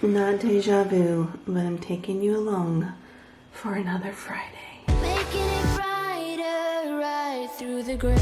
Not deja vu, but I'm taking you along for another Friday. Making it brighter, right through the gray.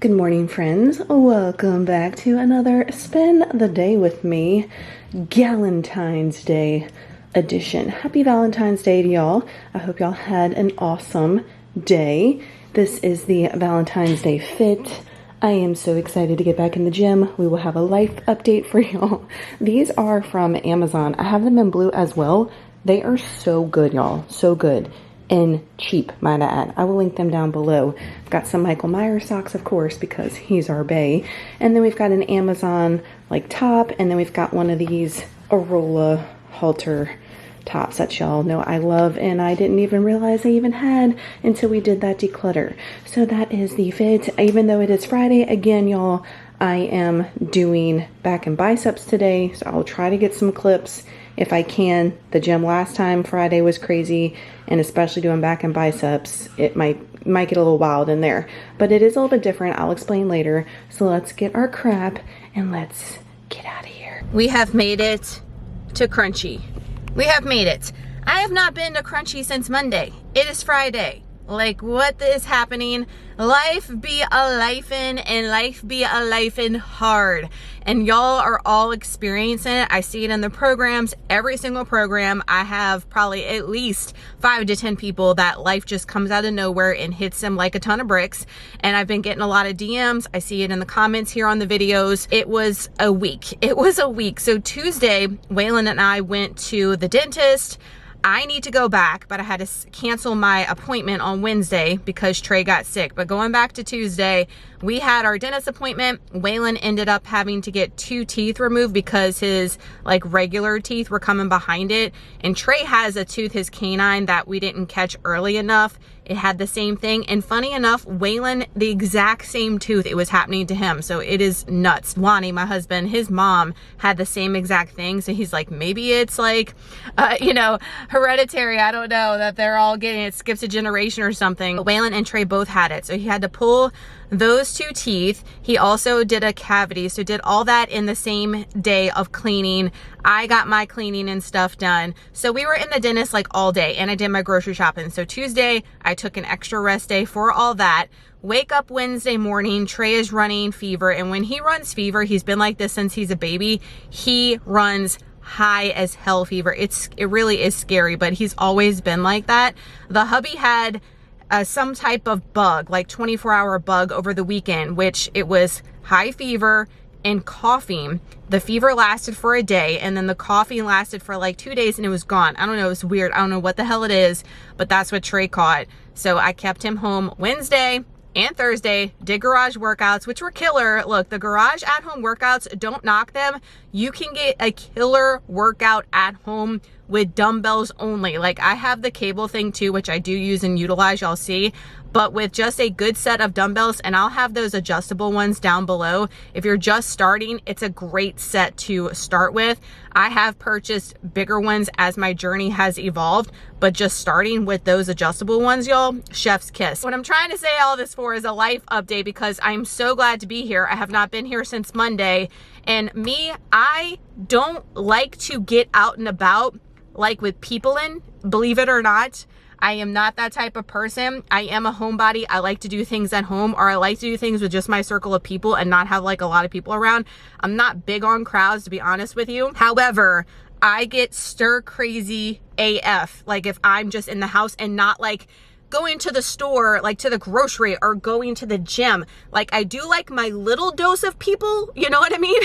Good morning, friends. Welcome back to another Spend the Day with Me Galentine's Day edition. Happy Valentine's Day to y'all. I hope y'all had an awesome day. This is the Valentine's Day fit. I am so excited to get back in the gym. We will have a life update for y'all. These are from Amazon. I have them in blue as well. They are so good, y'all. So good. And cheap, might I add. I will link them down below. I've got some Michael Myers socks, of course, because he's our bae. And then we've got an Amazon like top. And then we've got one of these Arola halter tops that y'all know I love, and I didn't even realize I even had until we did that declutter. So that is the fit. Even though it is Friday, again, y'all, I am doing back and biceps today, so I'll try to get some clips if I can. The gym last time Friday was crazy, and especially doing back and biceps, it might get a little wild in there, but it is a little bit different. I'll explain later. So let's get our crap and let's get out of here. We have made it to Crunchy. We have made it. I have not been to Crunchy since Monday. It is Friday. Like, what is happening? Life be a-lifin' and life be a-lifin' hard. And y'all are all experiencing it. I see it in the programs. Every single program, I have probably at least 5 to 10 people that life just comes out of nowhere and hits them like a ton of bricks. And I've been getting a lot of DMs. I see it in the comments here on the videos. It was a week. So Tuesday, Waylon and I went to the dentist. I need to go back, but I had to cancel my appointment on Wednesday because Trey got sick. But going back to Tuesday, we had our dentist appointment. Waylon ended up having to get 2 teeth removed because his like regular teeth were coming behind it. And Trey has a tooth, his canine, that we didn't catch early enough. It had the same thing. And funny enough, Waylon, the exact same tooth, it was happening to him. So it is nuts. Lonnie, my husband, his mom had the same exact thing. So he's like, maybe it's like, hereditary. I don't know, that they're all getting it, skips a generation or something. But Waylon and Trey both had it. So he had to pull those 2 teeth. He also did a cavity. So did all that in the same day of cleaning. I got my cleaning and stuff done. So we were in the dentist like all day, and I did my grocery shopping. So Tuesday, I took an extra rest day for all that. Wake up Wednesday morning, Trey is running fever. And when he runs fever, he's been like this since he's a baby. He runs high as hell fever. It really is scary, but he's always been like that. The hubby had some type of bug, like 24-hour bug over the weekend, which it was high fever and coughing. The fever lasted for a day, and then the coughing lasted for like 2 days, and it was gone. I don't know, it was weird. I don't know what the hell it is, but that's what Trey caught. So I kept him home Wednesday and Thursday, did garage workouts, which were killer. Look, the garage at home workouts, don't knock them. You can get a killer workout at home with dumbbells only. Like, I have the cable thing too, which I do use and utilize, y'all see. But with just a good set of dumbbells, and I'll have those adjustable ones down below. If you're just starting, it's a great set to start with. I have purchased bigger ones as my journey has evolved, but just starting with those adjustable ones, y'all, chef's kiss. What I'm trying to say all this for is a life update, because I'm so glad to be here. I have not been here since Monday. And me, I don't like to get out and about like with people in, believe it or not. I am not that type of person. I am a homebody. I like to do things at home, or I like to do things with just my circle of people and not have like a lot of people around. I'm not big on crowds, to be honest with you. However, I get stir crazy AF. Like if I'm just in the house and not like going to the store, like to the grocery, or going to the gym. Like I do like my little dose of people, you know what I mean?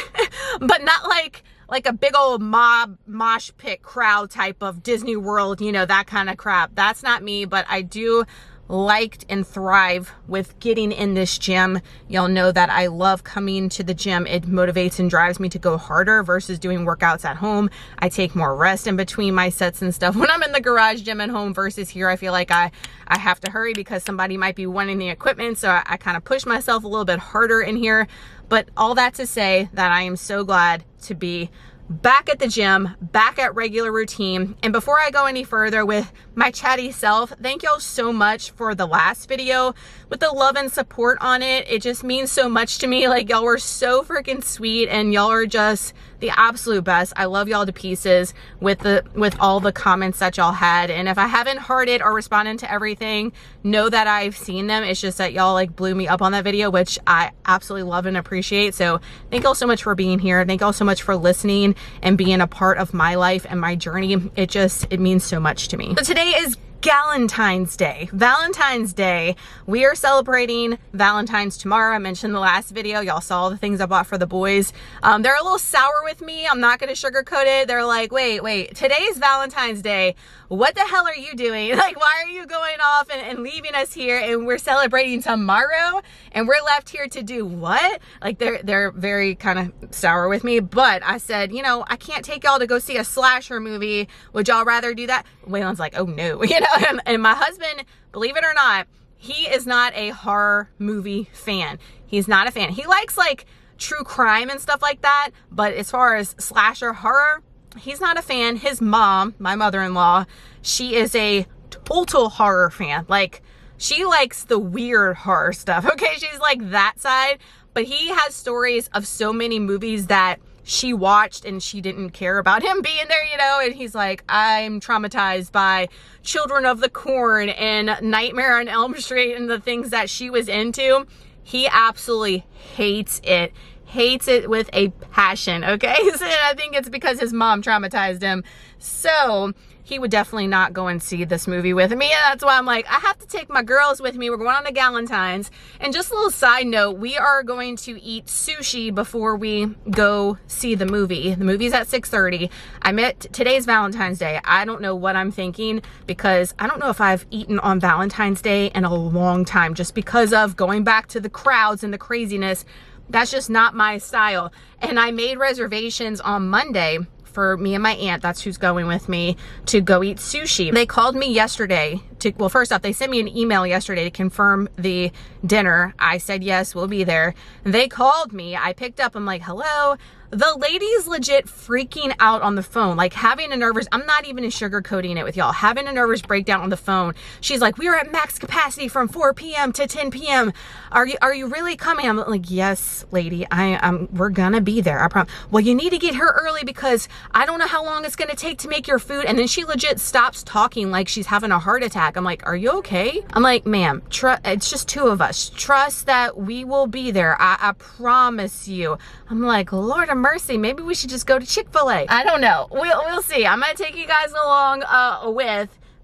But not like a big old mob mosh pit crowd type of Disney World, you know, that kind of crap. That's not me, but I do like and thrive with getting in this gym. Y'all know that I love coming to the gym. It motivates and drives me to go harder versus doing workouts at home. I take more rest in between my sets and stuff when I'm in the garage gym at home versus here. I feel like I have to hurry because somebody might be wanting the equipment. So I kind of push myself a little bit harder in here. But all that to say that I am so glad to be back at the gym, back at regular routine. And before I go any further with my chatty self, thank y'all so much for the last video with the love and support on it. It just means so much to me. Like, y'all were so freaking sweet, and y'all are just the absolute best. I love y'all to pieces with all the comments that y'all had. And if I haven't hearted or responded to everything, know that I've seen them. It's just that y'all like blew me up on that video, which I absolutely love and appreciate. So thank y'all so much for being here. Thank y'all so much for listening and being a part of my life and my journey. It means so much to me. So today is Galentine's Day. Valentine's Day. We are celebrating Valentine's tomorrow. I mentioned in the last video, y'all saw the things I bought for the boys. They're a little sour with me. I'm not going to sugarcoat it. They're like, wait, today's Valentine's Day. What the hell are you doing? Like, why are you going off and leaving us here and we're celebrating tomorrow and we're left here to do what? Like, they're very kind of sour with me, but I said, you know, I can't take y'all to go see a slasher movie. Would y'all rather do that? Waylon's like, oh no, you know, and my husband, believe it or not, he is not a horror movie fan. He's not a fan. He likes like true crime and stuff like that, but as far as slasher horror, he's not a fan. His mom, my mother-in-law, she is a total horror fan. Like, she likes the weird horror stuff, okay? She's like that side, but he has stories of so many movies that she watched and she didn't care about him being there, you know, and he's like, I'm traumatized by Children of the Corn and Nightmare on Elm Street and the things that she was into. He absolutely hates it with a passion, okay? So I think it's because his mom traumatized him. So he would definitely not go and see this movie with me. And that's why I'm like, I have to take my girls with me. We're going on the Galentines. And just a little side note, we are going to eat sushi before we go see the movie. The movie's at 6:30. Today's Valentine's Day. I don't know what I'm thinking because I don't know if I've eaten on Valentine's Day in a long time, just because of going back to the crowds and the craziness. That's just not my style. And I made reservations on Monday for me and my aunt, that's who's going with me, to go eat sushi. They called me yesterday well, first off, they sent me an email yesterday to confirm the dinner. I said, yes, we'll be there. They called me. I picked up. I'm like, hello. The lady's legit freaking out on the phone, like having a nervous, I'm not even sugarcoating it with y'all, having a nervous breakdown on the phone. She's like, we are at max capacity from 4 p.m. to 10 p.m. Are you really coming? I'm like, yes, lady, we're gonna be there. I promise. Well, you need to get here early because I don't know how long it's gonna take to make your food. And then she legit stops talking like she's having a heart attack. I'm like, are you okay? I'm like, ma'am, it's just two of us. Trust that we will be there. I promise you. I'm like, Lord of mercy, maybe we should just go to Chick-fil-A. I don't know. We'll see. I'm gonna take you guys along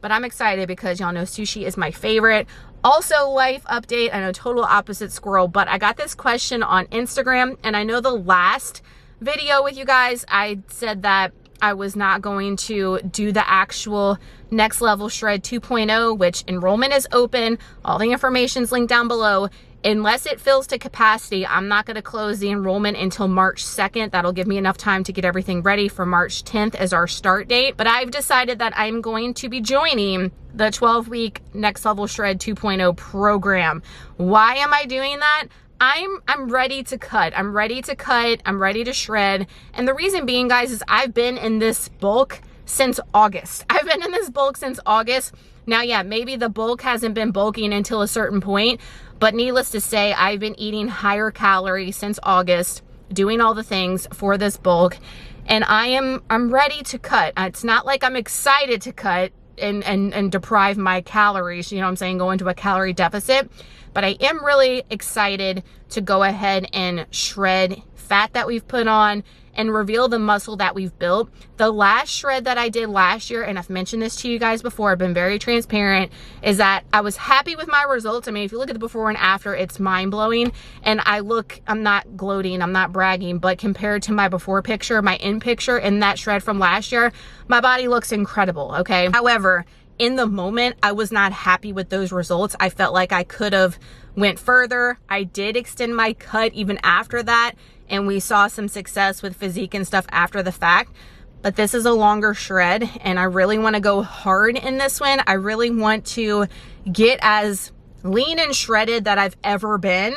but I'm excited because y'all know sushi is my favorite. Also, life update. I know, total opposite squirrel, but I got this question on Instagram, and I know the last video with you guys, I said that I was not going to do the actual Next Level Shred 2.0, which enrollment is open. All the information's linked down below. Unless it fills to capacity, I'm not going to close the enrollment until March 2nd. That'll give me enough time to get everything ready for March 10th as our start date. But I've decided that I'm going to be joining the 12-week Next Level Shred 2.0 program. Why am I doing that? I'm ready to cut. I'm ready to cut. I'm ready to shred. And the reason being, guys, is I've been in this bulk since August. I've been in this bulk since August. Now, yeah, maybe the bulk hasn't been bulking until a certain point, but needless to say, I've been eating higher calories since August, doing all the things for this bulk, and I'm ready to cut. It's not like I'm excited to cut and deprive my calories, you know what I'm saying, go into a calorie deficit, but I am really excited to go ahead and shred fat that we've put on and reveal the muscle that we've built. The last shred that I did last year, and I've mentioned this to you guys before, I've been very transparent, is that I was happy with my results. I mean, if you look at the before and after, it's mind-blowing. And I'm not gloating, I'm not bragging, but compared to my before picture, my end picture in that shred from last year, my body looks incredible, okay? However, in the moment, I was not happy with those results. I felt like I could have went further. I did extend my cut even after that, and we saw some success with physique and stuff after the fact. But this is a longer shred, and I really want to go hard in this one. I really want to get as lean and shredded that I've ever been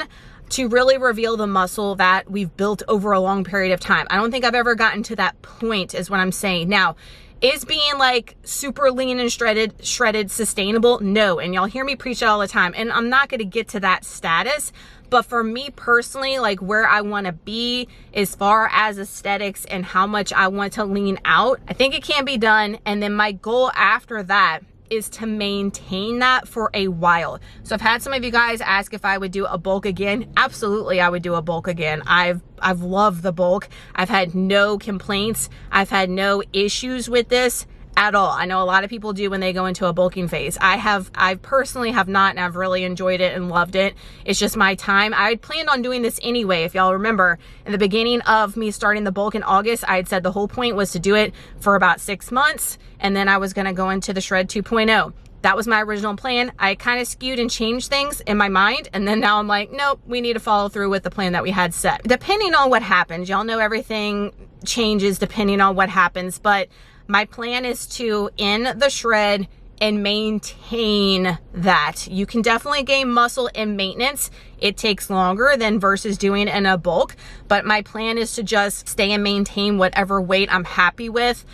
to really reveal the muscle that we've built over a long period of time. I don't think I've ever gotten to that point, is what I'm saying. Now, is being like super lean and shredded sustainable? No, and y'all hear me preach it all the time, and I'm not going to get to that status, But for me personally, like where I want to be as far as aesthetics and how much I want to lean out, I think it can be done. And then my goal after that is to maintain that for a while. So I've had some of you guys ask if I would do a bulk again. Absolutely, I would do a bulk again. I've loved the bulk. I've had no complaints. I've had no issues with this at all. I know a lot of people do when they go into a bulking phase. I personally have not, and I've really enjoyed it and loved it. It's just my time. I had planned on doing this anyway. If y'all remember, in the beginning of me starting the bulk in August, I had said the whole point was to do it for about 6 months, and then I was going to go into the Shred 2.0. That was my original plan. I kind of skewed and changed things in my mind, and then now I'm like, nope, we need to follow through with the plan that we had set. Depending on what happens, y'all know everything changes depending on what happens, but my plan is to end the shred and maintain that. You can definitely gain muscle in maintenance. It takes longer than versus doing in a bulk, but my plan is to just stay and maintain whatever weight I'm happy with,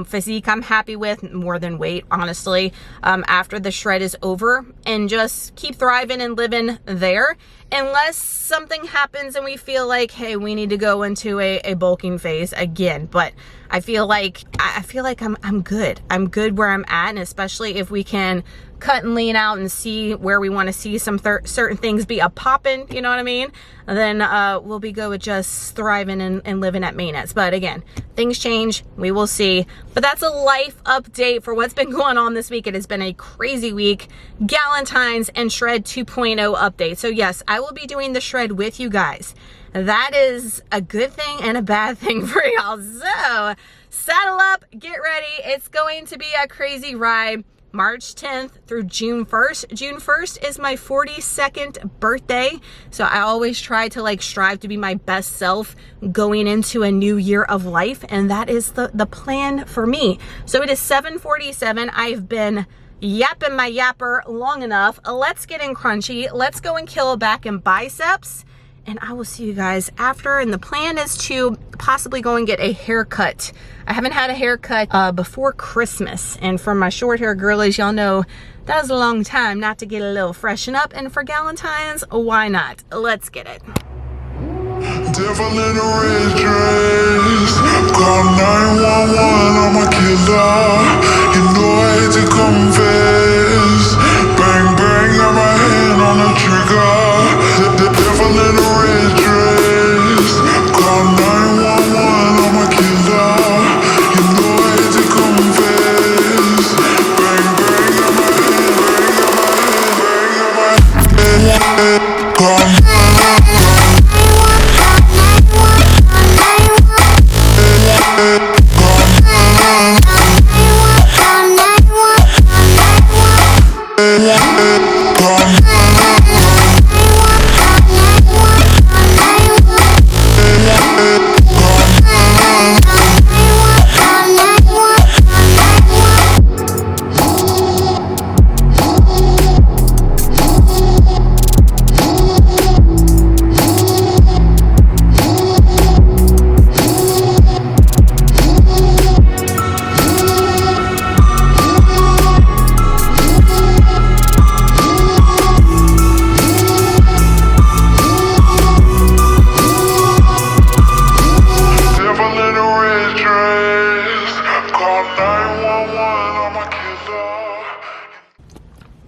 physique I'm happy with, more than weight, honestly, after the shred is over, and just keep thriving and living there, unless something happens and we feel like, hey, we need to go into a bulking phase again. But I feel like I'm good. I'm good where I'm at, and especially if we can cut and lean out and see where we want to see some certain things be a poppin', you know what I mean? Then we'll be good with just thriving and living at maintenance. But again, things change. We will see. But that's a life update for what's been going on this week. It has been a crazy week. Galentine's and Shred 2.0 update. So yes, I will be doing the shred with you guys. That is a good thing and a bad thing for y'all. So saddle up, get ready. It's going to be a crazy ride. March 10th through June 1st. June 1st is my 42nd birthday. So I always try to like strive to be my best self going into a new year of life. And that is the plan for me. So it is 7:47. I've been yapping my yapper long enough. Let's get in crunchy. Let's go and kill back and biceps. And I will see you guys after. And the plan is to possibly go and get a haircut. I haven't had a haircut before Christmas. And for my short hair girlies, y'all know that was a long time not to get a little freshen up. And for Galentine's, why not? Let's get it. Devil in a red dress, call 911, I'm a killer. You know I hate to confess. Bang bang, got my hand on the trigger. The devil in a red dress, call 911, I'm a killer. You know I hate to confess. Bang bang, got my hand, bang, got my hand, call.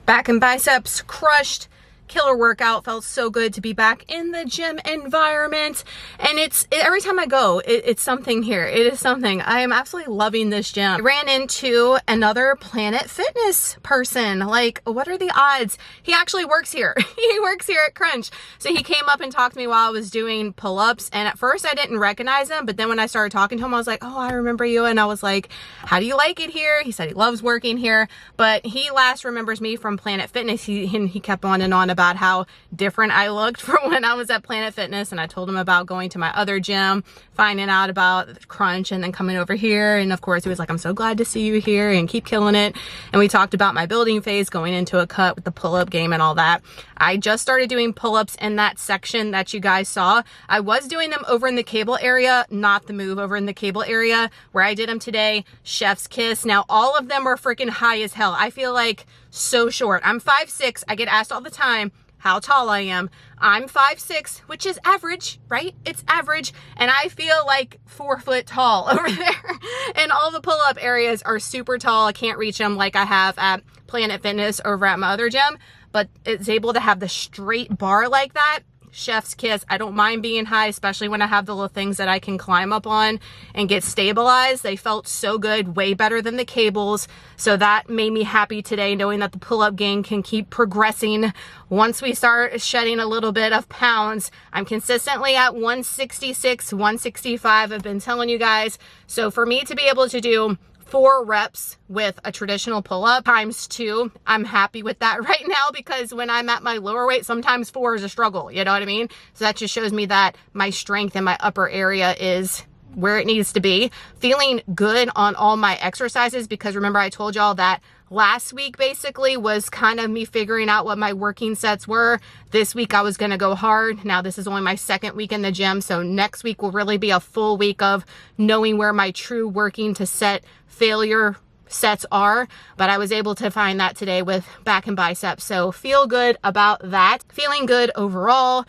Back and biceps crushed. Killer workout. Felt so good to be back in the gym environment. And every time I go, it's something here. It is something. I am absolutely loving this gym. I ran into another Planet Fitness person. Like, what are the odds? He actually works here. He works here at Crunch. So he came up and talked to me while I was doing pull-ups. And at first I didn't recognize him. But then when I started talking to him, I was like, oh, I remember you. And I was like, how do you like it here? He said he loves working here. But he last remembers me from Planet Fitness. He kept on and on about how different I looked from when I was at Planet Fitness, and I told him about going to my other gym, finding out about Crunch, and then coming over here. And of course he was like, I'm so glad to see you here and keep killing it. And we talked about my building phase, going into a cut with the pull-up game and all that. I just started doing pull-ups in that section that you guys saw. I was doing them over in the cable area, not the move, over in the cable area where I did them today. Chef's kiss. Now all of them are freaking high as hell. I feel like so short. I'm 5'6". I get asked all the time, how tall I am. I'm 5'6", which is average, right? It's average. And I feel like 4 foot tall over there. And all the pull-up areas are super tall. I can't reach them like I have at Planet Fitness over at my other gym, but it's able to have the straight bar like that. Chef's kiss. I don't mind being high, especially when I have the little things that I can climb up on and get stabilized. They felt so good, way better than the cables. So that made me happy today, knowing that the pull-up game can keep progressing. Once we start shedding a little bit of pounds, I'm consistently at 166, 165. I've been telling you guys. So for me to be able to do 4 reps with a traditional pull-up times 2, I'm happy with that right now, because when I'm at my lower weight, sometimes 4 is a struggle, you know what I mean? So that just shows me that my strength in my upper area is where it needs to be. Feeling good on all my exercises, because remember I told y'all that last week basically was kind of me figuring out what my working sets were. This week I was going to go hard. Now this is only my 2nd week in the gym, so next week will really be a full week of knowing where my true working to set failure sets are. But I was able to find that today with back and biceps, so feel good about that. Feeling good overall.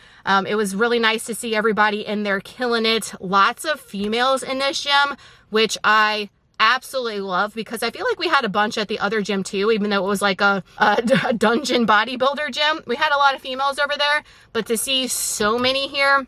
It was really nice to see everybody in there killing it. Lots of females in this gym, which I absolutely love, because I feel like we had a bunch at the other gym too, even though it was like a dungeon bodybuilder gym. We had a lot of females over there, but to see so many here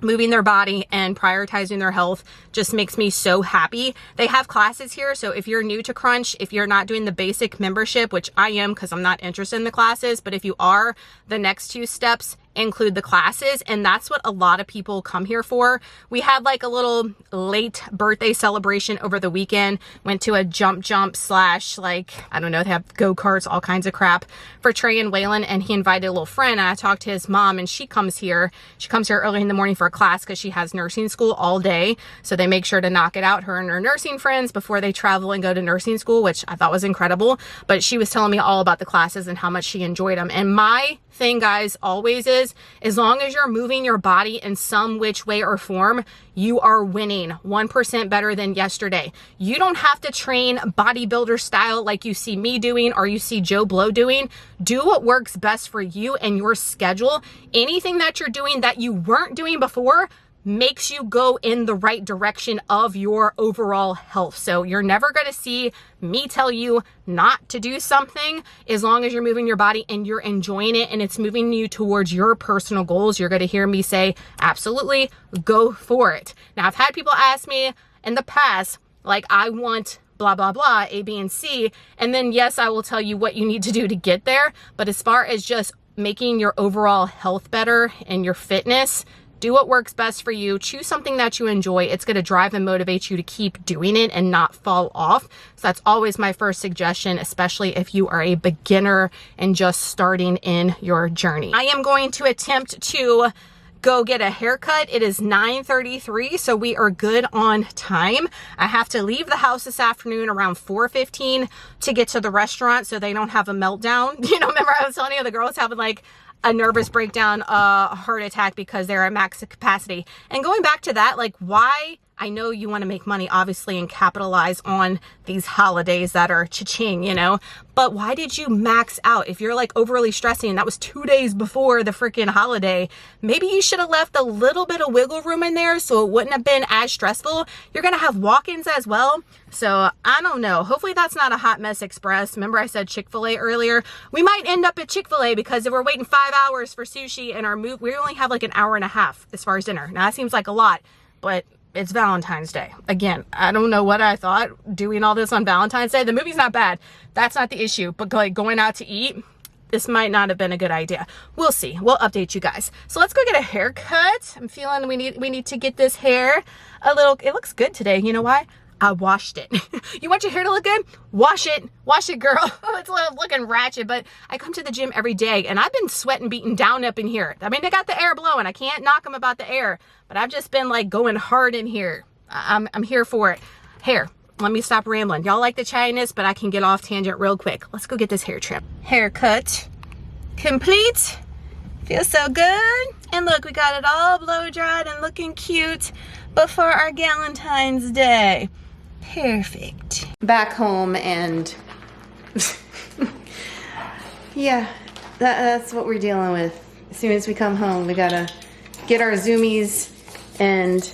moving their body and prioritizing their health just makes me so happy. They have classes here, so if you're new to Crunch, if you're not doing the basic membership, which I am because I'm not interested in the classes, but if you are, the next 2 steps include the classes, and that's what a lot of people come here for. We had like a little late birthday celebration over the weekend. Went to a jump slash, like, I don't know, they have go-karts, all kinds of crap for Trey and Waylon, and he invited a little friend, and I talked to his mom, and she comes here early in the morning for a class because she has nursing school all day, so they make sure to knock it out, her and her nursing friends, before they travel and go to nursing school, which I thought was incredible. But she was telling me all about the classes and how much she enjoyed them. And my thing, guys, always is, as long as you're moving your body in some which way or form, you are winning 1% better than yesterday. You don't have to train bodybuilder style like you see me doing or you see Joe Blow doing. Do what works best for you and your schedule. Anything that you're doing that you weren't doing before makes you go in the right direction of your overall health. So you're never going to see me tell you not to do something. As long as you're moving your body and you're enjoying it and it's moving you towards your personal goals, you're going to hear me say, absolutely, go for it. Now, I've had people ask me in the past, like, I want blah, blah, blah, A, B, and C. And then, yes, I will tell you what you need to do to get there. But as far as just making your overall health better and your fitness, do what works best for you. Choose something that you enjoy. It's going to drive and motivate you to keep doing it and not fall off. So that's always my first suggestion, especially if you are a beginner and just starting in your journey. I am going to attempt to go get a haircut. It is 9:33, so we are good on time. I have to leave the house this afternoon around 4:15 to get to the restaurant so they don't have a meltdown. You know, remember I was telling you the girls having like a nervous breakdown, a heart attack because they're at max capacity. And going back to that, like, why? I know you want to make money, obviously, and capitalize on these holidays that are cha-ching, you know, but why did you max out? If you're like overly stressing, that was 2 days before the freaking holiday, maybe you should have left a little bit of wiggle room in there so it wouldn't have been as stressful. You're going to have walk-ins as well. So I don't know. Hopefully that's not a hot mess express. Remember I said Chick-fil-A earlier? We might end up at Chick-fil-A because if we're waiting 5 hours for sushi and our move, we only have like an hour and a half as far as dinner. Now that seems like a lot, but it's Valentine's Day. Again, I don't know what I thought doing all this on Valentine's Day. The movie's not bad. That's not the issue. But like going out to eat, this might not have been a good idea. We'll see. We'll update you guys. So let's go get a haircut. I'm feeling we need to get this hair a little, it looks good today. You know why? I washed it. You want your hair to look good? Wash it. Wash it, girl. It's looking ratchet, but I come to the gym every day and I've been sweating, beating down up in here. I mean, they got the air blowing. I can't knock them about the air, but I've just been like going hard in here. I'm here for it. Hair. Let me stop rambling. Y'all like the chattiness, but I can get off tangent real quick. Let's go get this hair trim. Haircut complete. Feels so good. And look, we got it all blow dried and looking cute before our Galentine's Day. Perfect. Back home and yeah, that's what we're dealing with. as soon as we come home, we gotta get our zoomies and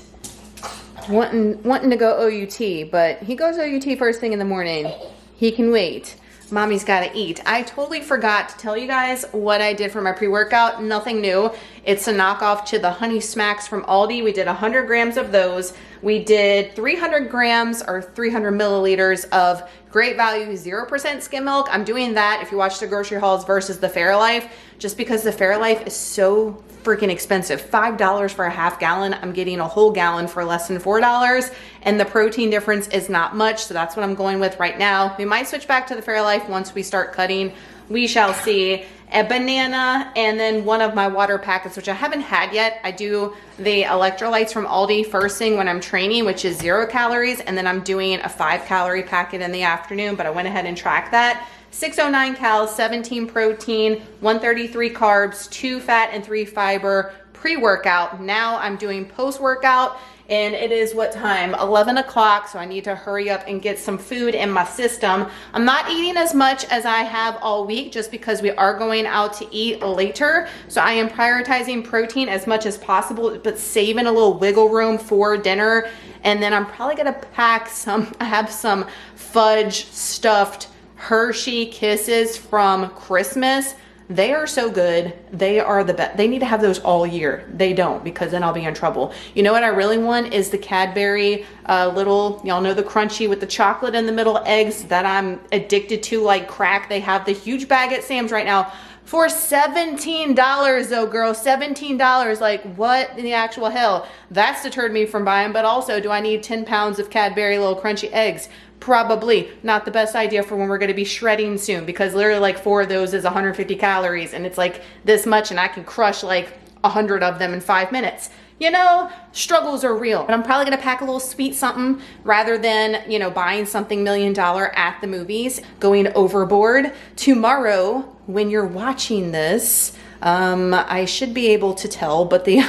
wanting to go OUT, but he goes OUT first thing in the morning. He can wait. Mommy's gotta eat. I totally forgot to tell you guys what I did for my pre-workout. Nothing new. It's a knockoff to the Honey Smacks from Aldi. We did 100 grams of those. We did 300 grams or 300 milliliters of Great Value 0% skim milk. I'm doing that if you watch the grocery hauls versus the Fairlife, just because the Fairlife is so freaking expensive. $5 for a half gallon. I'm getting a whole gallon for less than $4, and the protein difference is not much, so that's what I'm going with right now. We might switch back to the Fairlife once we start cutting. We shall see. A banana, and then one of my water packets, which I haven't had yet. I do the electrolytes from Aldi first thing when I'm training, which is 0 calories, and then I'm doing a 5-calorie packet in the afternoon, but I went ahead and tracked that. 609 calories, 17 protein, 133 carbs, 2 fat, and 3 fiber pre-workout. Now I'm doing post-workout, and it is what time? 11 o'clock, so I need to hurry up and get some food in my system. I'm not eating as much as I have all week just because we are going out to eat later. So I am prioritizing protein as much as possible, but saving a little wiggle room for dinner. And then I'm probably gonna pack some, I have some fudge stuffed Hershey Kisses from Christmas. They are so good. They are the best. They need to have those all year. They don't, because then I'll be in trouble. You know what I really want is the Cadbury little, y'all know the crunchy with the chocolate in the middle eggs that I'm addicted to like crack. They have the huge bag at Sam's right now for $17 though, girl, $17. Like, what in the actual hell? That's deterred me from buying, but also, do I need 10 pounds of Cadbury little crunchy eggs? Probably not the best idea for when we're going to be shredding soon, because literally like 4 of those is 150 calories and it's like this much, and I can crush like 100 of them in 5 minutes. You know, struggles are real. But I'm probably gonna pack a little sweet something rather than, you know, buying something $1 million at the movies, going overboard. Tomorrow, when you're watching this, I should be able to tell, but the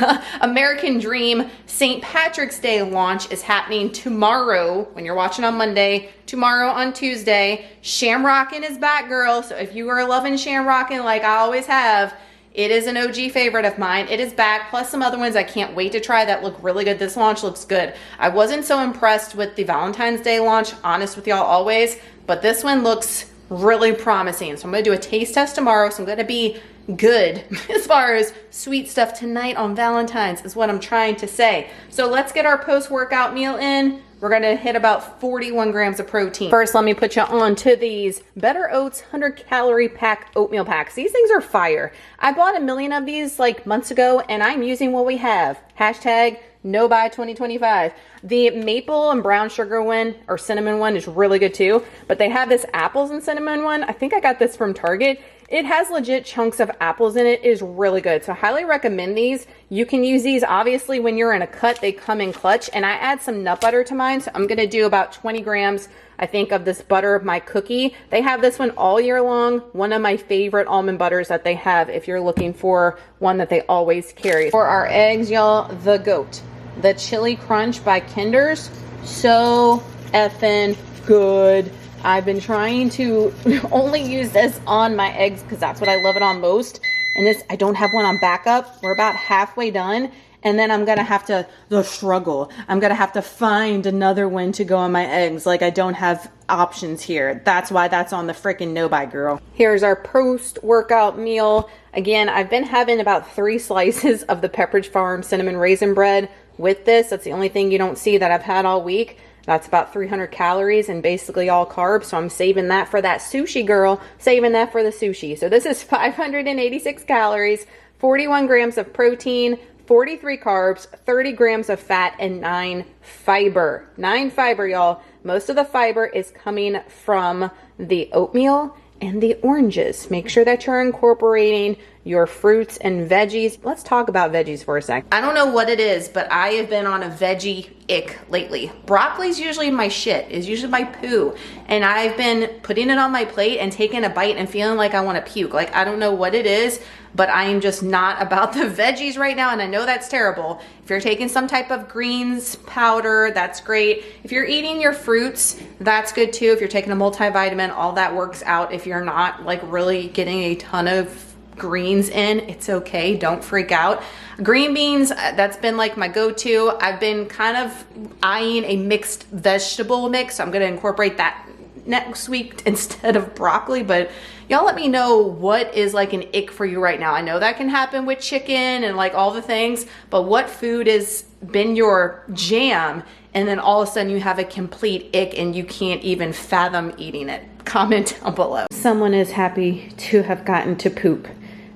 American Dream St. Patrick's Day launch is happening tomorrow when you're watching on Monday, tomorrow on Tuesday. Shamrockin' is back, girl. So if you are loving Shamrockin' like I always have, it is an OG favorite of mine. It is back, plus some other ones I can't wait to try that look really good. This launch looks good. I wasn't so impressed with the Valentine's Day launch, honest with y'all always, but this one looks really promising. So I'm gonna do a taste test tomorrow, so I'm gonna be good as far as sweet stuff tonight on Valentine's is what I'm trying to say. So let's get our post-workout meal in. We're gonna hit about 41 grams of protein. First, let me put you on to these Better Oats 100-calorie pack oatmeal packs. These things are fire. I bought a million of these like months ago, and I'm using what we have. Hashtag no buy 2025. The maple and brown sugar one or cinnamon one is really good too, but they have this apples and cinnamon one. I think I got this from Target. It has legit chunks of apples in it. It is really good. So I highly recommend these. You can use these obviously when you're in a cut. They come in clutch, and I add some nut butter to mine. So I'm gonna do about 20 grams, I think, of this butter, my cookie. They have this one all year long. One of my favorite almond butters that they have if you're looking for one that they always carry. For our eggs, y'all, the GOAT. The Chili Crunch by Kinder's. So effing good. I've been trying to only use this on my eggs because that's what I love it on most. And this, I don't have one on backup. We're about halfway done. And then I'm gonna have to, the struggle, I'm gonna have to find another one to go on my eggs. Like, I don't have options here. That's why that's on the freaking no buy, girl. Here's our post-workout meal. Again, I've been having about 3 slices of the Pepperidge Farm cinnamon raisin bread with this. That's the only thing you don't see that I've had all week. That's about 300 calories and basically all carbs. So I'm saving that for that sushi, girl. Saving that for the sushi. So this is 586 calories, 41 grams of protein, 43 carbs, 30 grams of fat, and 9 fiber. 9 fiber, y'all. Most of the fiber is coming from the oatmeal and the oranges. Make sure that you're incorporating your fruits and veggies. Let's talk about veggies for a sec. I don't know what it is, but I have been on a veggie ick lately. Broccoli's usually my shit, is usually my poo. And I've been putting it on my plate and taking a bite and feeling like I want to puke. Like, I don't know what it is, but I am just not about the veggies right now, and I know that's terrible. If you're taking some type of greens powder, that's great. If you're eating your fruits, that's good too. If you're taking a multivitamin, all that works out if you're not like really getting a ton of greens in, it's okay, don't freak out. Green beans, that's been like my go-to. I've been kind of eyeing a mixed vegetable mix, so I'm gonna incorporate that next week instead of broccoli. But y'all let me know what is like an ick for you right now. I know that can happen with chicken and like all the things, but what food has been your jam and then all of a sudden you have a complete ick and you can't even fathom eating it? Comment down below. Someone is happy to have gotten to poop.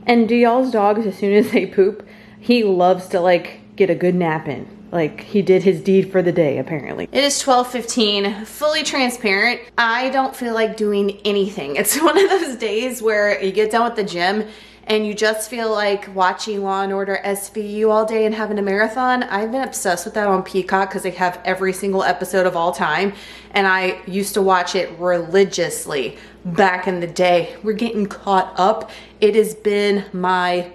And do y'all's dogs, as soon as they poop, he loves to like get a good nap in. Like he did his deed for the day, apparently. It is 12:15, fully transparent. I don't feel like doing anything. It's one of those days where you get done with the gym and you just feel like watching Law & Order SVU all day and having a marathon. I've been obsessed with that on Peacock because they have every single episode of all time. And I used to watch it religiously back in the day. We're getting caught up. It has been my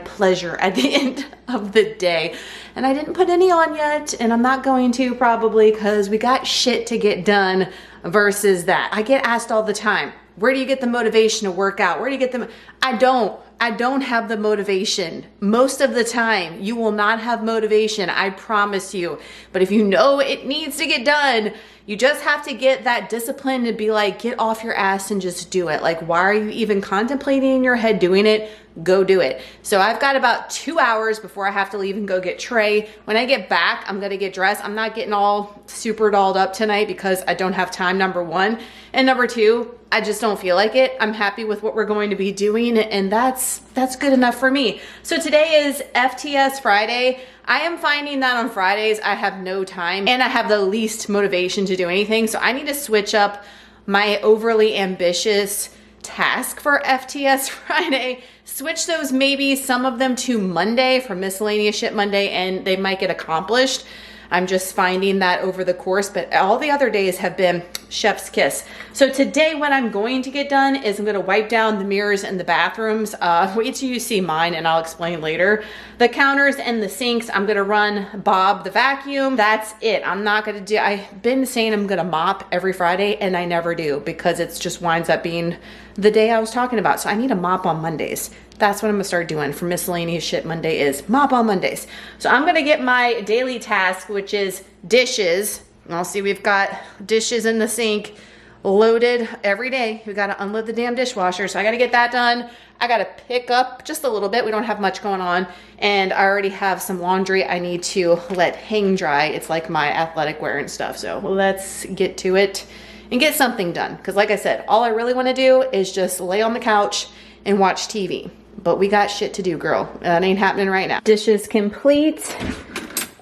pleasure at the end of the day. And I didn't put any on yet, and I'm not going to probably because we got shit to get done versus that. I get asked all the time, where do you get the motivation to work out? Where do you get the, I don't have the motivation. Most of the time, you will not have motivation, I promise you. But if you know it needs to get done, you just have to get that discipline to be like, get off your ass and just do it. Like, why are you even contemplating in your head doing it? Go do it. So I've got about 2 hours before I have to leave and go get Trey. When I get back, I'm gonna get dressed. I'm not getting all super dolled up tonight because I don't have time, number one. And number two, I just don't feel like it. I'm happy with what we're going to be doing, and that's good enough for me. So today is FTS Friday. I am finding that on Fridays I have no time and I have the least motivation to do anything. So I need to switch up my overly ambitious task for FTS Friday. Switch those, maybe some of them to Monday for miscellaneous shit Monday, and they might get accomplished. I'm just finding that over the course, but all the other days have been chef's kiss. So today what I'm going to get done is I'm gonna wipe down the mirrors in the bathrooms. Wait till you see mine and I'll explain later. The counters and the sinks, I'm gonna run Bob the vacuum. That's it. I'm not gonna do, I've been saying I'm gonna mop every Friday and I never do because it's just winds up being the day I was talking about. So I need a mop on Mondays. That's what I'm gonna start doing for miscellaneous shit Monday is mop on Mondays. So I'm gonna get my daily task, which is dishes. I'll see we've got dishes in the sink loaded every day. We gotta unload the damn dishwasher. So I gotta get that done. I gotta pick up just a little bit. We don't have much going on. And I already have some laundry I need to let hang dry. It's like my athletic wear and stuff. So let's get to it and get something done. Cause like I said, all I really wanna do is just lay on the couch and watch TV. But we got shit to do, girl. That ain't happening right now. Dishes complete,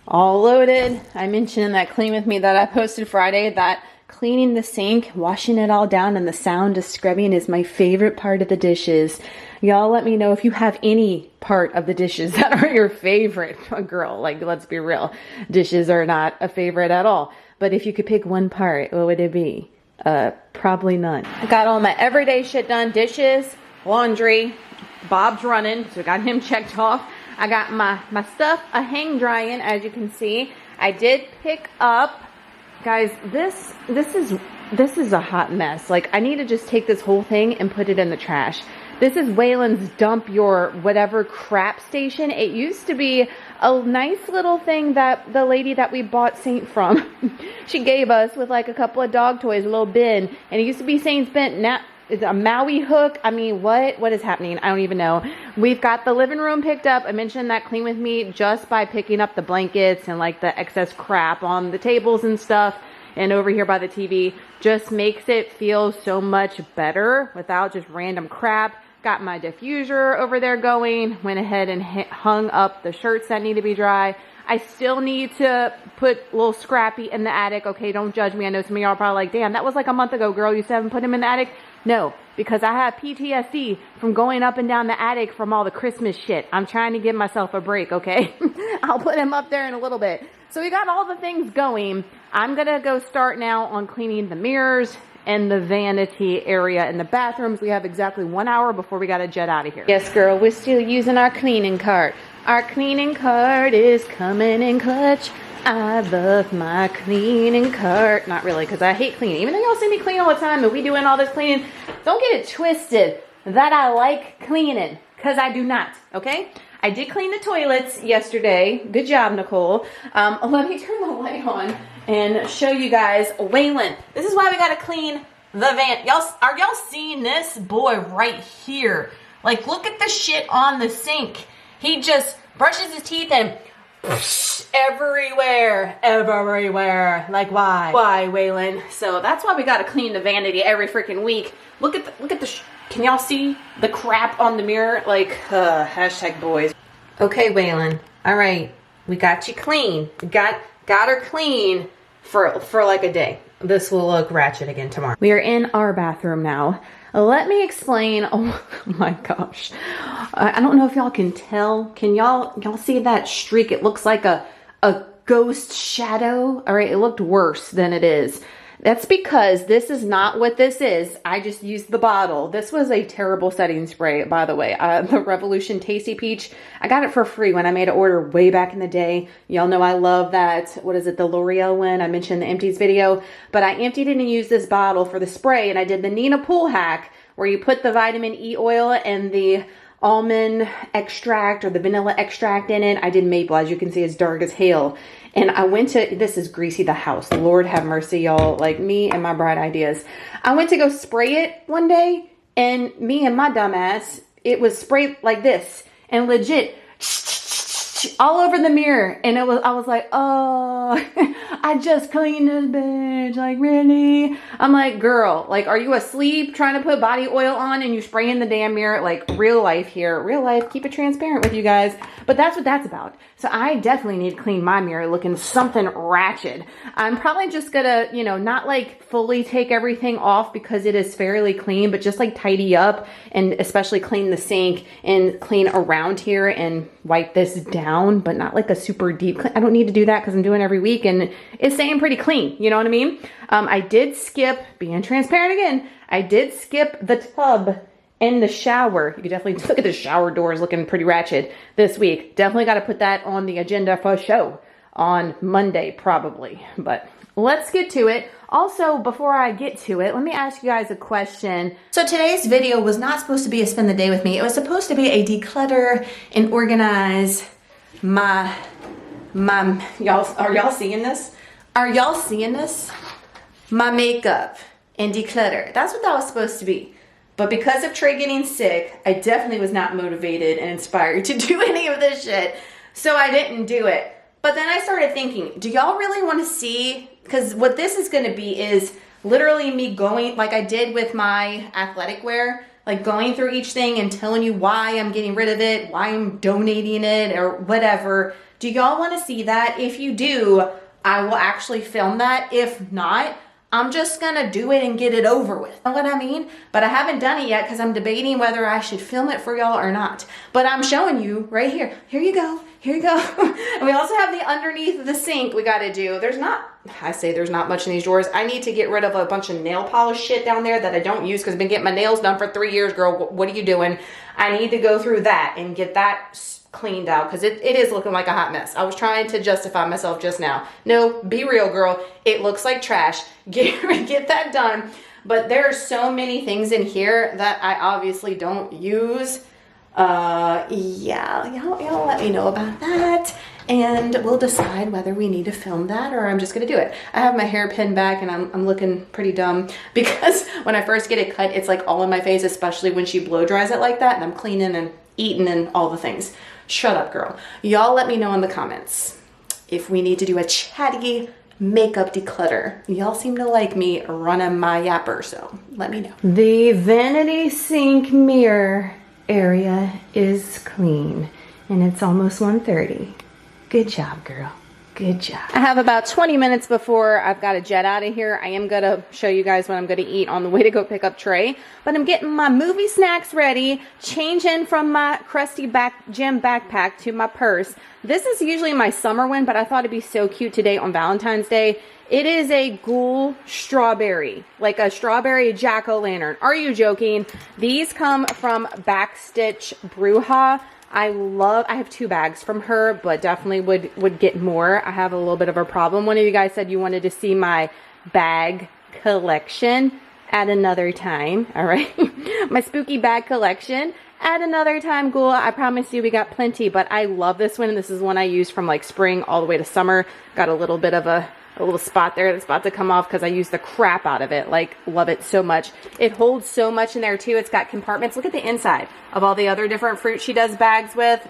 all loaded. I mentioned in that Clean With Me that I posted Friday that cleaning the sink, washing it all down, and the sound of scrubbing is my favorite part of the dishes. Y'all let me know if you have any part of the dishes that are your favorite. Girl, like, let's be real. Dishes are not a favorite at all. But if you could pick one part, what would it be? Probably none. I got all my everyday shit done. Dishes, laundry. Bob's running, so got him checked off. I got my stuff hang drying, as you can see. I did pick up, guys, this is a hot mess. Like, I need to just take this whole thing and put it in the trash. This is Waylon's dump your whatever crap station. It used to be a nice little thing that the lady that we bought Saint from, she gave us with like a couple of dog toys, a little bin, and it used to be Saint's bin. Now it's a Maui hook. I mean, what is happening? I don't even know. We've got the living room picked up. I mentioned that Clean With Me just by picking up the blankets and like the excess crap on the tables and stuff. And over here by the TV just makes it feel so much better without just random crap. Got my diffuser over there going. Went ahead and hung up the shirts that need to be dry. I still need to put a little Scrappy in the attic. Okay, don't judge me. I know some of y'all are probably like, damn, that was like a month ago, girl. You still haven't put him in the attic? No, because I have PTSD from going up and down the attic from all the Christmas shit. I'm trying to give myself a break, okay? I'll put him up there in a little bit. So we got all the things going. I'm going to go start now on cleaning the mirrors and the vanity area in the bathrooms. We have exactly 1 hour before we got to jet out of here. Yes, girl, we're still using our cleaning cart. Our cleaning cart is coming in clutch. I love my cleaning cart. Not really, because I hate cleaning. Even though y'all see me clean all the time and we doing all this cleaning, don't get it twisted that I like cleaning. because I do not, okay? I did clean the toilets yesterday. Good job, Nicole. Let me turn the light on and show you guys Waylon. This is why we gotta clean the van. Are y'all seeing this boy right here? Like, look at the shit on the sink. He just brushes his teeth and everywhere. Like, why? Why, Waylon? So that's why we gotta clean the vanity every freaking week. Look at the can y'all see the crap on the mirror? Like, hashtag boys. Okay, Waylon. All right, we got you clean. Got her clean for like a day. This will look ratchet again tomorrow. We are in our bathroom now. Let me explain. Oh my gosh. I don't know if y'all can tell. Can y'all see that streak? It looks like a ghost shadow. All right, it looked worse than it is. That's because this is not what this is. I just used the bottle. This was a terrible setting spray, by the way. The Revolution Tasty Peach. I got it for free when I made an order way back in the day. Y'all know I love that. What is it? The L'Oreal one. I mentioned the empties video. But I emptied it and used this bottle for the spray. And I did the Nina Pool hack where you put the vitamin E oil and the almond extract or the vanilla extract in it. I did maple. As you can see, it's dark as hell. And I went to, this is Greasy the House. Lord have mercy, y'all. Like me and my bright ideas. I went to go spray it one day, and me and my dumbass, it was sprayed like this. And legit, all over the mirror. And I was like, oh, I just cleaned this bitch. Like, really? I'm like, girl, like, are you asleep trying to put body oil on and you spray in the damn mirror? Like, real life here. Real life. Keep it transparent with you guys. But that's what that's about. So I definitely need to clean my mirror looking something ratchet. I'm probably just gonna, you know, not like fully take everything off because it is fairly clean, but just like tidy up and especially clean the sink and clean around here and wipe this down, but not like a super deep clean. I don't need to do that because I'm doing it every week and it's staying pretty clean. You know what I mean? I did skip, being transparent again, I did skip the tub in the shower. You can definitely look at the shower doors looking pretty ratchet this week. Definitely got to put that on the agenda for show on Monday probably. But let's get to it. Also, before I get to it, let me ask you guys a question. So today's video was not supposed to be a spend the day with me. It was supposed to be a declutter and organize my y'all. Are y'all seeing this? Are y'all seeing this? My makeup and declutter. That's what that was supposed to be. But because of Trey getting sick, I definitely was not motivated and inspired to do any of this shit. So I didn't do it. But then I started thinking, do y'all really want to see? Because what this is going to be is literally me going, like I did with my athletic wear, like going through each thing and telling you why I'm getting rid of it, why I'm donating it, or whatever. Do y'all want to see that? If you do, I will actually film that. If not, I'm just gonna do it and get it over with. You know what I mean? But I haven't done it yet because I'm debating whether I should film it for y'all or not. But I'm showing you right here. Here you go. Here you go. And we also have the underneath the sink we gotta do. There's not much in these drawers. I need to get rid of a bunch of nail polish shit down there that I don't use because I've been getting my nails done for 3 years, girl. What are you doing? I need to go through that and get that cleaned out because it is looking like a hot mess. I was trying to justify myself just now. No, be real, girl. It looks like trash. Get that done. But there are so many things in here that I obviously don't use. Yeah, y'all let me know about that and we'll decide whether we need to film that or I'm just gonna do it. I have my hair pinned back and I'm looking pretty dumb because when I first get it cut, it's like all in my face, especially when she blow dries it like that and I'm cleaning and eating and all the things. Shut up, girl. Y'all let me know in the comments if we need to do a chatty makeup declutter. Y'all seem to like me running my yapper, so let me know. The vanity sink mirror area is clean and it's almost 1:30. Good job, girl. Good job. I have about 20 minutes before I've got to jet out of here. I am going to show you guys what I'm going to eat on the way to go pick up Trey. But I'm getting my movie snacks ready, changing from my crusty gym backpack to my purse. This is usually my summer one, but I thought it'd be so cute today on Valentine's Day. It is a ghoul strawberry, like a strawberry jack-o'-lantern. Are you joking? These come from Backstitch Brew. I have 2 bags from her, but definitely would get more. I have a little bit of a problem. One of you guys said you wanted to see my bag collection at another time. All right. My spooky bag collection. at another time, Ghoul. I promise you we got plenty, but I love this one. This is one I used from like spring all the way to summer. Got a little bit of a little spot there that's about to come off because I used the crap out of it. Like, love it so much. It holds so much in there too. It's got compartments. Look at the inside of all the other different fruit she does bags with.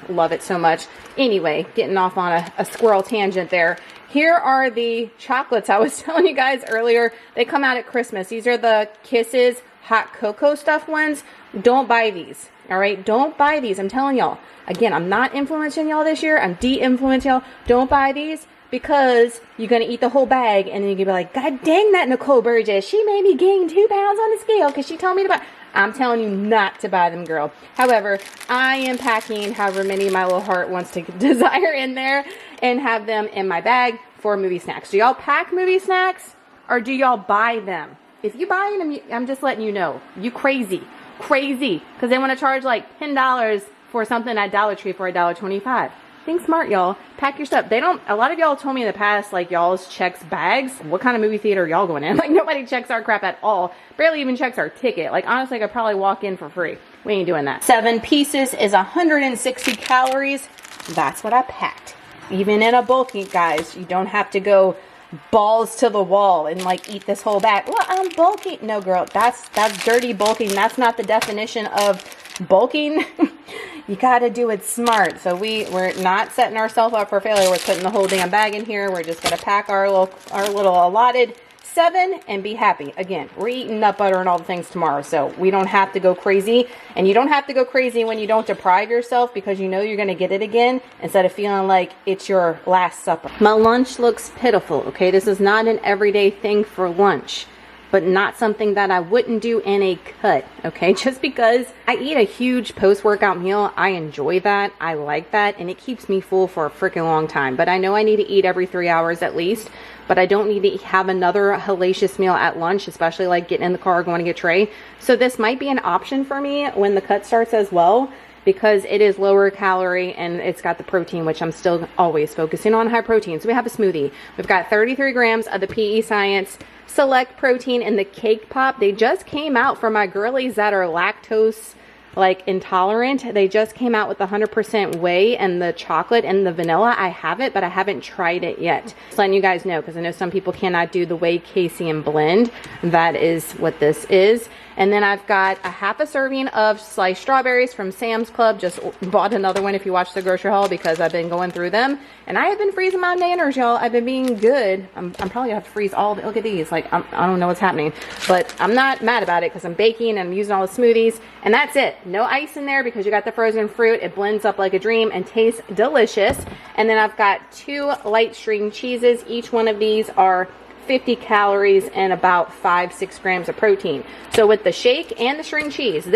Love it so much. Anyway, getting off on a squirrel tangent there. Here are the chocolates I was telling you guys earlier. They come out at Christmas. These are the Kisses hot cocoa stuff ones. Don't buy these. All right, don't buy these. I'm telling y'all. Again, I'm not influencing y'all this year. I'm de-influencing y'all. Don't buy these because you're going to eat the whole bag and then you're going to be like, God dang that Nicole Burgess. She made me gain 2 pounds on the scale because she told me to buy. I'm telling you not to buy them, girl. However, I am packing however many my little heart wants to desire in there and have them in my bag for movie snacks. Do y'all pack movie snacks or do y'all buy them? If you buy them, I'm just letting you know. You crazy. Crazy. Because they want to charge like $10 for something at Dollar Tree for $1.25. Think smart, y'all. Pack your stuff. They don't, a lot of y'all told me in the past, like, y'all's checks bags. What kind of movie theater are y'all going in? Like, nobody checks our crap at all. Barely even checks our ticket. Like, honestly, I could probably walk in for free. We ain't doing that. 7 pieces is 160 calories. That's what I packed. Even in a bulky, guys, you don't have to go balls to the wall and like eat this whole bag. Well, I'm bulky. No, girl, that's dirty bulking. That's not the definition of bulking. You got to do it smart. So we're not setting ourselves up for failure. We're putting the whole damn bag in here. We're just going to pack our little allotted 7 and be happy. Again, we're eating nut butter and all the things tomorrow, so we don't have to go crazy. And you don't have to go crazy when you don't deprive yourself because you know you're going to get it again instead of feeling like it's your last supper. My lunch looks pitiful, okay? This is not an everyday thing for lunch, but not something that I wouldn't do in a cut, okay? Just because I eat a huge post-workout meal, I enjoy that, I like that, and it keeps me full for a freaking long time. But I know I need to eat every 3 hours at least, but I don't need to have another hellacious meal at lunch, especially like getting in the car, going to get Trey. So this might be an option for me when the cut starts as well, because it is lower calorie and it's got the protein, which I'm still always focusing on high protein. So we have a smoothie. We've got 33 grams of the PE Science Select Protein in the Cake Pop. They just came out for my girlies that are lactose like intolerant. They just came out with the 100% whey and the chocolate and the vanilla. I have it, but I haven't tried it yet. Just letting you guys know, because I know some people cannot do the whey casein blend. That is what this is. And then I've got a half a serving of sliced strawberries from Sam's Club. Just bought another one if you watch the grocery haul because I've been going through them. And I have been freezing my nanners, y'all. I've been being good. I'm probably gonna have to freeze all of it. Look at these. Like, I don't know what's happening. But I'm not mad about it because I'm baking and I'm using all the smoothies. And that's it. No ice in there because you got the frozen fruit. It blends up like a dream and tastes delicious. And then I've got 2 light string cheeses. Each one of these are 50 calories and about 5-6 grams of protein. So with the shake and the string cheese,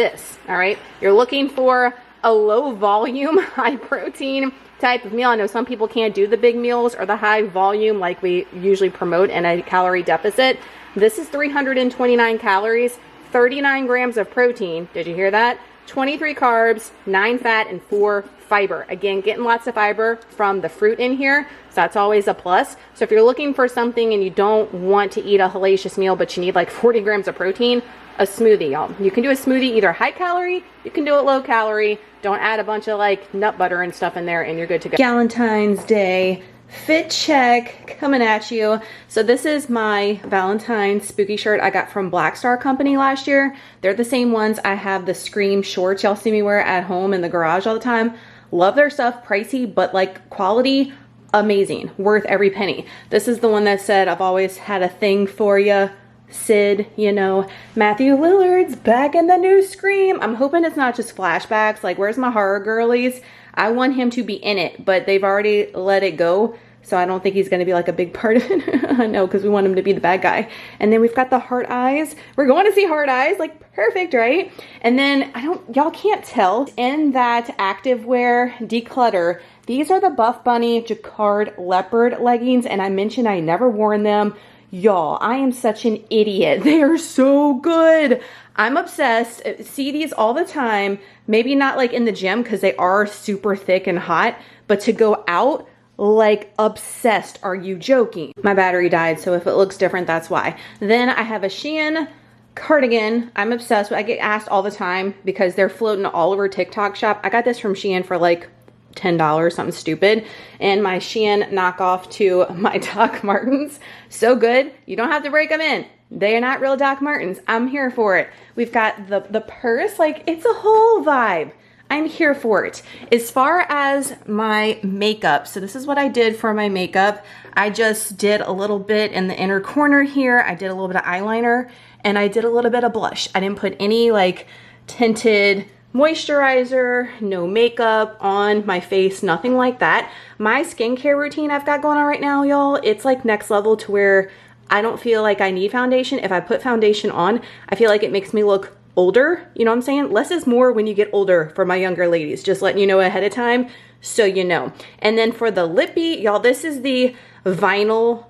all right, you're looking for a low volume, high protein type of meal. I know some people can't do the big meals or the high volume like we usually promote in a calorie deficit. This is 329 calories, 39 grams of protein. Did you hear that? 23 carbs, 9 fat, and 4 fiber. Again, getting lots of fiber from the fruit in here, so that's always a plus. So if you're looking for something and you don't want to eat a hellacious meal, but you need like 40 grams of protein, a smoothie, y'all. You can do a smoothie either high calorie, you can do it low calorie. Don't add a bunch of like nut butter and stuff in there and you're good to go. Galentine's Day fit check coming at you. So this is my Valentine spooky shirt I got from Black Star Company last year. They're the same ones I have the Scream shorts y'all see me wear at home in the garage all the time. Love their stuff, pricey, but like quality, amazing, worth every penny. This is the one that said, I've always had a thing for you, Sid, you know, Matthew Lillard's back in the new Scream. I'm hoping it's not just flashbacks, like where's my horror girlies? I want him to be in it, but they've already let it go. So I don't think he's going to be like a big part of it. I know, because we want him to be the bad guy. And then we've got the heart eyes. We're going to see heart eyes, like perfect, right? And then y'all can't tell, in that activewear declutter, these are the Buff Bunny Jacquard leopard leggings. And I mentioned I never worn them. Y'all, I am such an idiot. They are so good. I'm obsessed. See these all the time. Maybe not like in the gym because they are super thick and hot, but to go out, like obsessed. Are you joking? My battery died, so if it looks different, that's why. Then I have a Shein cardigan I'm obsessed with. I get asked all the time because they're floating all over TikTok shop. I got this from Shein for like $10, something stupid, and my Shein knockoff to my Doc Martens. So good, you don't have to break them in. They are not real Doc Martens. I'm here for it. We've got the purse, like it's a whole vibe. I'm here for it. As far as my makeup, so this is what I did for my makeup. I just did a little bit in the inner corner here. I did a little bit of eyeliner and I did a little bit of blush. I didn't put any like tinted moisturizer, no makeup on my face, nothing like that. My skincare routine I've got going on right now, y'all, it's like next level to where I don't feel like I need foundation. If I put foundation on, I feel like it makes me look older. You know what I'm saying? Less is more when you get older for my younger ladies. Just letting you know ahead of time so you know. And then for the lippy, y'all, this is the Vinyl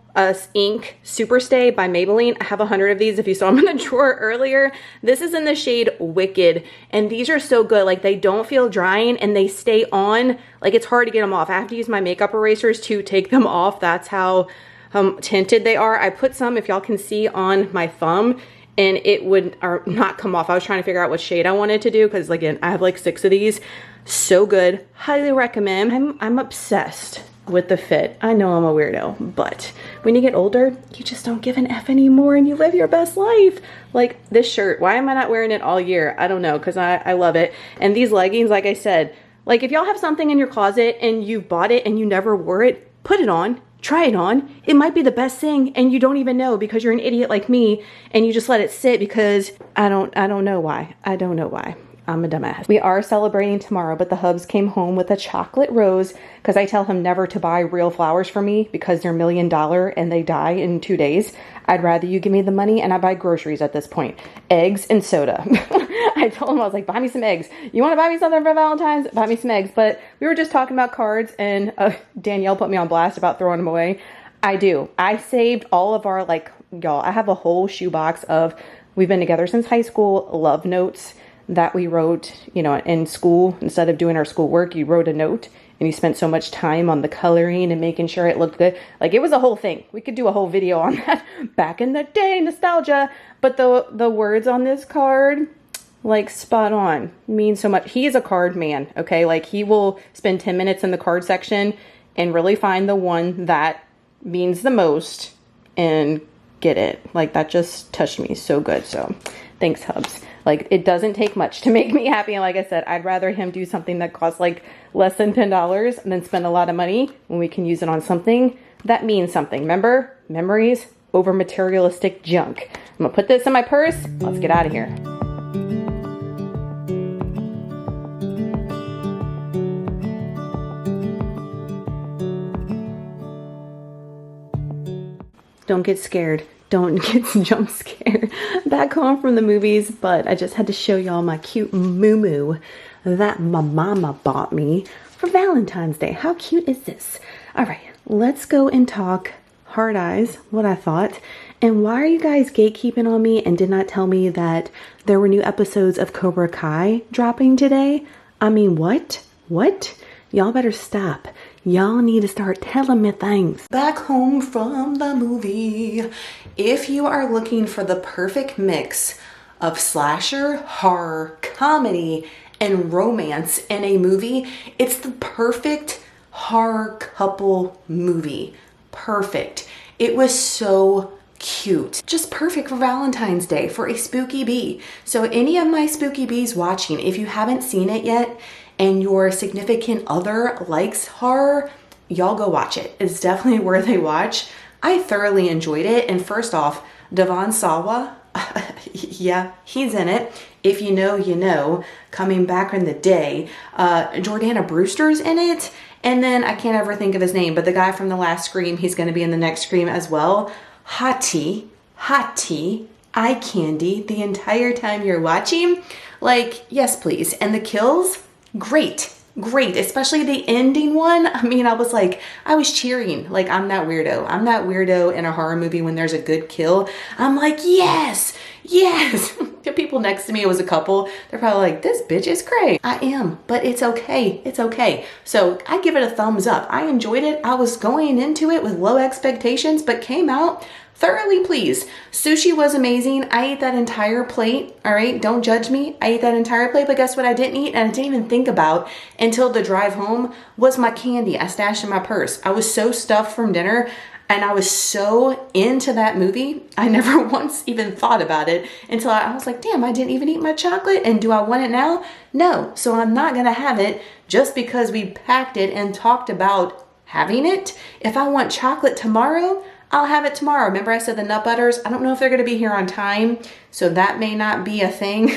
ink Super Stay by Maybelline. I have 100 of these if you saw them in the drawer earlier. This is in the shade Wicked, and these are so good. Like, they don't feel drying and they stay on. Like, it's hard to get them off. I have to use my makeup erasers to take them off. That's how tinted they are. I put some, if y'all can see, on my thumb and it would not come off. I was trying to figure out what shade I wanted to do because, again, I have like 6 of these. So good. Highly recommend. I'm obsessed with the fit. I know I'm a weirdo, but when you get older, you just don't give an F anymore and you live your best life. Like this shirt, why am I not wearing it all year? I don't know, because I love it. And these leggings, like I said, like if y'all have something in your closet and you've bought it and you never wore it, put it on, try it on. It might be the best thing and you don't even know because you're an idiot like me and you just let it sit because I don't know why. I don't know why. I'm a dumbass. We are celebrating tomorrow, but the hubs came home with a chocolate rose because I tell him never to buy real flowers for me because they're $1 million and they die in 2 days. I'd rather you give me the money and I buy groceries at this point. Eggs and soda. I told him, I was like, buy me some eggs. You want to buy me something for Valentine's? Buy me some eggs. But we were just talking about cards and Danielle put me on blast about throwing them away. I do. I saved all of our, like, y'all, I have a whole shoebox of, we've been together since high school, love notes that we wrote, you know, in school. Instead of doing our schoolwork, you wrote a note and you spent so much time on the coloring and making sure it looked good. Like, it was a whole thing. We could do a whole video on that. Back in the day, nostalgia. But the words on this card, like, spot on, mean so much. He is a card man, okay? Like, he will spend 10 minutes in the card section and really find the one that means the most and get it. Like, that just touched me so good. So thanks, hubs. Like, it doesn't take much to make me happy. And like I said, I'd rather him do something that costs like less than $10 than spend a lot of money when we can use it on something that means something. Remember, memories over materialistic junk. I'm gonna put this in my purse. Let's get out of here. Don't get scared. Don't get jump scared. Back home from the movies, but I just had to show y'all my cute moo-moo that my mama bought me for Valentine's Day. How cute is this? All right, let's go and talk hard eyes, what I thought. And why are you guys gatekeeping on me and did not tell me that there were new episodes of Cobra Kai dropping today? I mean, what? What? Y'all better stop. Y'all need to start telling me things. Back home from the movie. If you are looking for the perfect mix of slasher, horror, comedy, and romance in a movie, it's the perfect horror couple movie. Perfect. It was so cute. Just perfect for Valentine's Day, for a spooky bee. So any of my spooky bees watching, if you haven't seen it yet, and your significant other likes horror, y'all go watch it. It's definitely worth a watch. I thoroughly enjoyed it. And first off, Devon Sawa, yeah, he's in it. If you know, you know. Coming back in the day. Jordana Brewster's in it. And then I can't ever think of his name, but the guy from the last Scream, he's going to be in the next Scream as well. Hot tea, eye candy the entire time you're watching. Like, yes, please. And the kills, great, especially the ending one. I mean, I was cheering. Like, I'm that weirdo. I'm that weirdo in a horror movie when there's a good kill. I'm like, yes. The people next to me, it was a couple. They're probably like, this bitch is crazy. I am, but it's okay. It's okay. So I give it a thumbs up. I enjoyed it. I was going into it with low expectations, but came out thoroughly pleased. Sushi was amazing. I ate that entire plate, all right? Don't judge me. I ate that entire plate, but guess what I didn't eat and I didn't even think about until the drive home was my candy I stashed in my purse. I was so stuffed from dinner and I was so into that movie, I never once even thought about it until I was like, damn, I didn't even eat my chocolate, and do I want it now? No, so I'm not gonna have it just because we packed it and talked about having it. If I want chocolate tomorrow, I'll have it tomorrow. Remember I said the nut butters? I don't know if they're gonna be here on time, so that may not be a thing.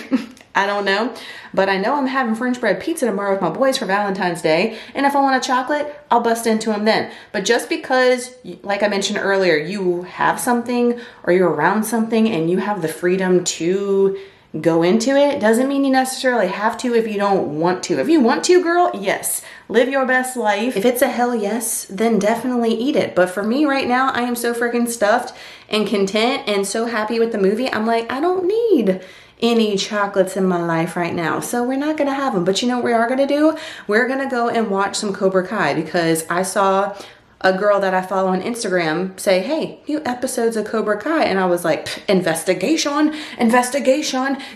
I don't know, but I know I'm having French bread pizza tomorrow with my boys for Valentine's Day, and if I want a chocolate, I'll bust into them then. But just because, like I mentioned earlier, you have something or you're around something and you have the freedom to go into it, doesn't mean you necessarily have to if you don't want to. If you want to, girl, yes, live your best life. If it's a hell yes, then definitely eat it. But for me right now, I am so freaking stuffed and content and so happy with the movie. I'm like, I don't need any chocolates in my life right now, so we're not gonna have them. But you know what we are gonna do? We're gonna go and watch some Cobra Kai, because I saw a girl that I follow on Instagram say, hey, new episodes of Cobra Kai, and I was like, investigation,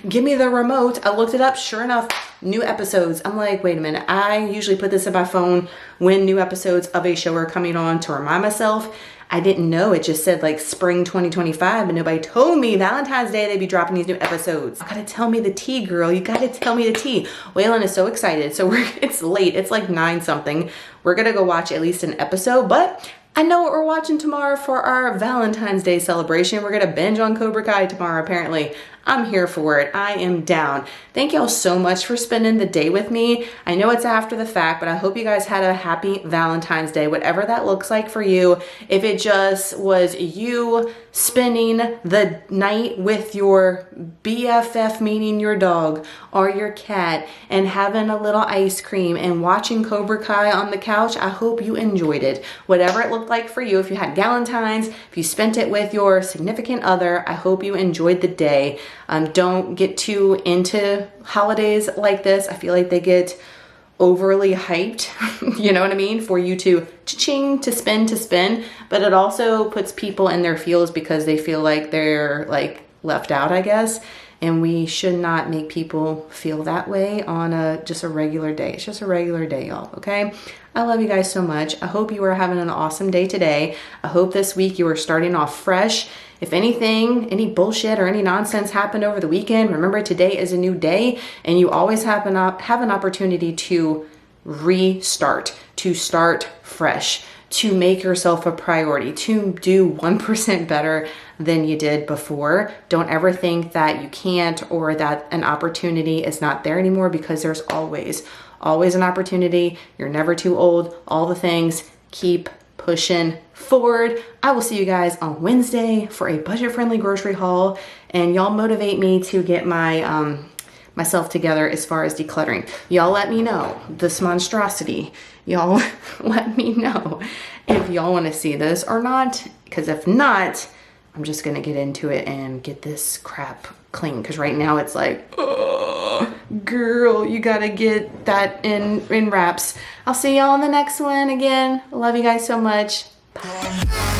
give me the remote. I looked it up, sure enough, new episodes. I'm like, wait a minute, I usually put this in my phone when new episodes of a show are coming on to remind myself. I didn't know, it just said like spring 2025, but nobody told me Valentine's Day they'd be dropping these new episodes. You gotta tell me the tea, girl. You gotta tell me the tea. Waylon is so excited. So it's late, it's like 9 something. We're gonna go watch at least an episode, but I know what we're watching tomorrow for our Valentine's Day celebration. We're gonna binge on Cobra Kai tomorrow, apparently. I'm here for it. I am down. Thank y'all so much for spending the day with me. I know it's after the fact, but I hope you guys had a happy Valentine's Day, whatever that looks like for you. If it just was you spending the night with your BFF, meaning your dog or your cat, and having a little ice cream and watching Cobra Kai on the couch, I hope you enjoyed it. Whatever it looked like for you, if you had Galentines, if you spent it with your significant other, I hope you enjoyed the day. Don't get too into holidays like this. I feel like they get overly hyped, you know what I mean, for you to cha-ching, to spend, but it also puts people in their feels because they feel like they're like left out, I guess. And we should not make people feel that way on just a regular day. It's just a regular day, y'all, okay? I love you guys so much. I hope you are having an awesome day today. I hope this week you are starting off fresh. If anything, any bullshit or any nonsense happened over the weekend, remember today is a new day, and you always have an opportunity to restart, to start fresh, to make yourself a priority, to do 1% better than you did before. Don't ever think that you can't or that an opportunity is not there anymore, because there's always an opportunity. You're never too old. All the things. Keep pushing forward. I will see you guys on Wednesday for a budget-friendly grocery haul, and y'all motivate me to get my myself together as far as decluttering. Y'all let me know this monstrosity. Y'all let me know if y'all want to see this or not, because if not, I'm just gonna get into it and get this crap clean, because right now it's like, oh, girl, you gotta get that in wraps. I'll see y'all in the next one. Again, love you guys so much. Bye.